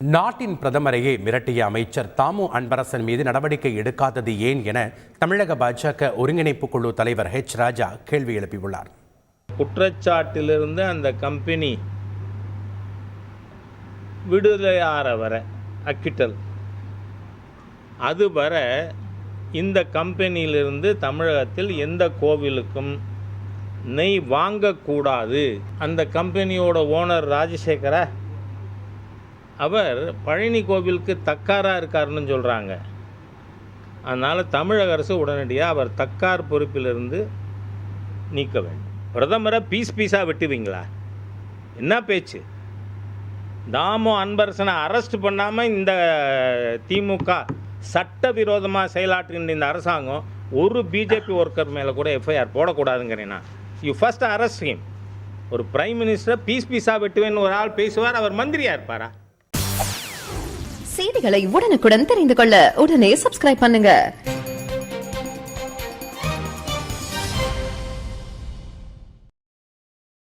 நாட்டின் பிரதமரையே மிரட்டிய அமைச்சர் தாமு அன்பரசன் மீது நடவடிக்கை எடுக்காதது ஏன் என தமிழக பாஜக ஒருங்கிணைப்பு குழு தலைவர் ஹெச் ராஜா கேள்வி எழுப்பியுள்ளார். குற்றச்சாட்டிலிருந்து அந்த கம்பெனி விடுதலையாகிற வர அக்கிட்டல் அது வர இந்த கம்பெனியிலிருந்து தமிழகத்தில் எந்த கோவிலுக்கும் நெய் வாங்கக்கூடாது. அந்த கம்பெனியோட ஓனர் ராஜசேகரா அவர் பழனி கோவிலுக்கு தக்காராக இருக்காருன்னு சொல்கிறாங்க. அதனால் தமிழக அரசு உடனடியாக அவர் தக்கார் பொறுப்பிலிருந்து நீக்க வேண்டும். பிரதமரை பீஸாக வெட்டுவீங்களா? என்ன பேச்சு? தாமு அன்பரசனை அரெஸ்ட் பண்ணாமல் இந்த திமுக சட்டவிரோதமாக செயலாற்றுகின்ற இந்த அரசாங்கம் ஒரு பிஜேபி ஒர்க்கர் மேலே கூட எஃப்ஐஆர் போடக்கூடாதுங்கிறேன்னா, யூ ஃபர்ஸ்ட் அரெஸ்ட் ஹிம். ஒரு பிரைம் மினிஸ்டரை பீஸாக வெட்டுவேன்னு ஒரு ஆள் பேசுவார், அவர் மந்திரியாக இருப்பாரா? செய்திகளை உடனுக்குடன் தெரிந்து கொள்ள உடனே சப்ஸ்கிரைப் பண்ணுங்க.